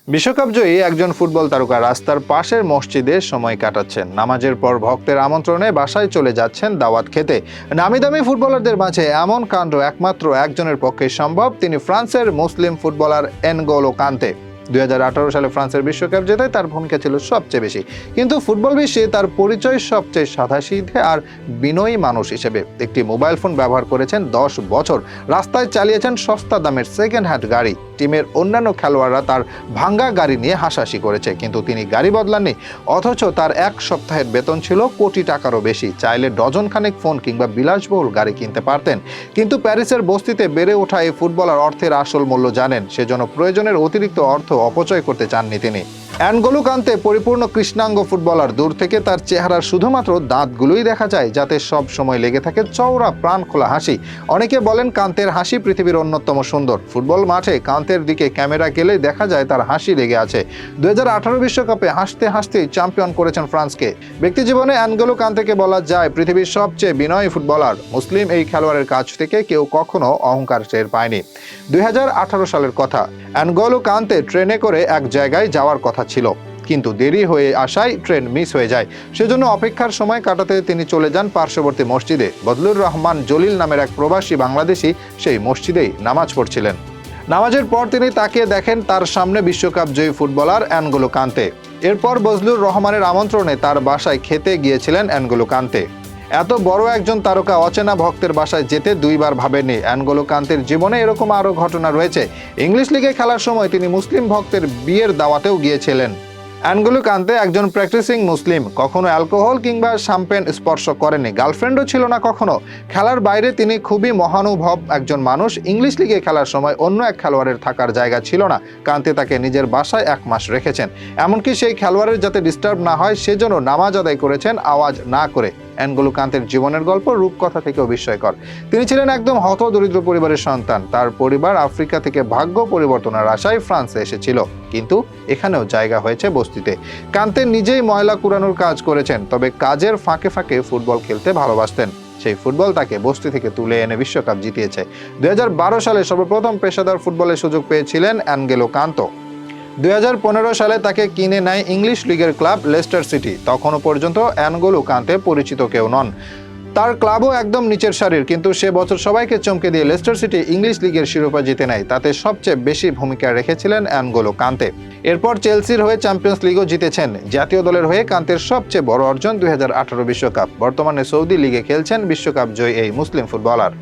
বিশ্বকাপ জয়ী একজন ফুটবল তারকা রাস্তার পাশের মসজিদে সময় কাটাচ্ছেন। নামাজের পর ভক্তের আমন্ত্রণে বাসায় চলে যাচ্ছেন দাওয়াত খেতে। নামি দামি ফুটবলারদের মাঝে এমন কাণ্ড একমাত্র একজনের পক্ষে সম্ভব। তিনি ফ্রান্সের মুসলিম ফুটবলার এনগোলো কান্তে। 2018 সালে ফ্রান্সের বিশ্বকাপ জেতায় তার ভূমিকা ছিল সবচেয়ে বেশি, কিন্তু ফুটবল বিশ্বে তার পরিচয় সবচেয়ে সাদাসিধে আর বিনয়ী মানুষ হিসেবে। একটি মোবাইল ফোন ব্যবহার করেছেন 10 বছর, রাস্তায় চালিয়েছেন সস্তা দামের সেকেন্ড হ্যান্ড গাড়ি। টিমের অন্যান্য খেলোয়াড়রা তার ভাঙ্গা গাড়ি নিয়ে হাসাহাসি করেছে, কিন্তু তিনি গাড়ি বদলাননি। অথচ তার এক সপ্তাহের বেতন ছিল কোটি টাকারও বেশি। চাইলে ডজন খানেক ফোন কিংবা বিলাসবহুল গাড়ি কিনতে পারতেন, কিন্তু প্যারিসের বস্তিতে বেড়ে ওঠা এই ফুটবলার অর্থের আসল মূল্য জানেন। সেজন্য প্রয়োজনের অতিরিক্ত অর্থ অপচয় করতে চাননি তিনি। এনগোলো কান্তে পরিপূর্ণ কৃষ্ণাঙ্গ ফুটবলার। দূর থেকে তার চেহারার শুধুমাত্র দাঁতগুলোই দেখা যায়, যাতে সব সময় লেগে থাকে চওড়া প্রাণ খোলা হাসি। অনেকে বলেন কান্তের হাসি পৃথিবীর অন্যতম সুন্দর। ফুটবল মাঠে কান্তের দিকে ক্যামেরা গেলে দেখা যায় তার হাসি লেগে আছে। 2018 বিশ্বকাপে হাসতে হাসতেই চ্যাম্পিয়ন করেছেন ফ্রান্সকে। ব্যক্তিজীবনে এনগোলো কান্তেকে বলা যায় পৃথিবীর সবচেয়ে বিনয়ী ফুটবলার। মুসলিম এই খেলোয়াড়ের কাছ থেকে কেউ কখনো অহংকার টের পায়নি। 2018 সালের কথা, এনগোলো কান্তে ট্রেনে করে এক জায়গায় যাওয়ার কথা ছিল, কিন্তু দেরি হয়ে আসায় ট্রেন মিস হয়ে যায়। সেজন্য অপেক্ষার সময় কাটাতে তিনি চলে যান পার্শ্ববর্তী মসজিদে। বদলুর রহমান জলিল নামের এক প্রবাসী বাংলাদেশি সেই মসজিদেই নামাজ পড়ছিলেন। নামাজের পর তিনি তাকিয়ে দেখেন তার সামনে বিশ্বকাপ জয়ী ফুটবলার এনগোলো কান্তে। এরপর বজলুর রহমানের আমন্ত্রণে তার বাসায় খেতে গিয়েছিলেন এনগোলো কান্তে। এত বড় একজন তারকা অচেনা ভক্তের বাসায় যেতে দুইবার ভাবেননি। এনগোলো কান্তের জীবনে এরকম আরও ঘটনা রয়েছে। ইংলিশ লিগে খেলার সময় তিনি মুসলিম ভক্তের বিয়ের দাওয়াতেও গিয়েছিলেন। এনগোলো কান্তে একজন প্র্যাকটিসিং মুসলিম, কখনো অ্যালকোহল কিংবা শাম্পেন স্পর্শ করেনি। গার্লফ্রেন্ডও ছিল না কখনো। খেলার বাইরে তিনি খুবই মহানুভব একজন মানুষ। ইংলিশ লিগে খেলার সময় অন্য এক খেলোয়াড়ের থাকার জায়গা ছিল না। কান্তে তাকে নিজের বাসায় 1 মাস রেখেছেন। এমনকি সেই খেলোয়াড়ের যাতে ডিস্টার্ব না হয় সেজন্য নামাজ আদায় করেছেন আওয়াজ না করে। এনগোলো কান্তের জীবনের গল্প রূপকথা থেকেও বিস্ময়কর। তিনি ছিলেন একদম হতদরিদ্র পরিবারের সন্তান। তার পরিবার আফ্রিকা থেকে ভাগ্য পরিবর্তনের আশায় ফ্রান্সে এসেছিল, কিন্তু এখানেও জায়গা হয়েছে বস্তিতে। কান্তে নিজেই ময়লা কুড়ানোর কাজ করেছেন, তবে কাজের ফাঁকে ফাঁকে ফুটবল খেলতে ভালোবাসতেন। সেই ফুটবল তাকে বস্তি থেকে তুলে এনে বিশ্বকাপ জিতিয়েছে। 2012 সালে সর্বপ্রথম পেশাদার ফুটবলের সুযোগ পেয়েছিলেন এনগোলো কান্তে। 2015 সালে তাকে কিনে নেয় ইংলিশ লিগের ক্লাব লেস্টার সিটি। তখনও পর্যন্ত এনগোলো কান্তে পরিচিত কেউ নন। তার ক্লাবও একদম নিচের সারির, কিন্তু সে বছর সবাইকে চমকে দিয়ে লেস্টার সিটি ইংলিশ লিগের শিরোপা জিতে নেয়। তাতে সবচেয়ে বেশি ভূমিকা রেখেছিলেন এনগোলো কান্তে। এরপর চেলসির হয়ে চ্যাম্পিয়ন্স লিগও জিতেছেন। জাতীয় দলের হয়ে কান্তের সবচেয়ে বড় অর্জন 2018 বিশ্বকাপ। বর্তমানে সৌদি লিগে খেলছেন বিশ্বকাপ জয়ী এই মুসলিম ফুটবলার।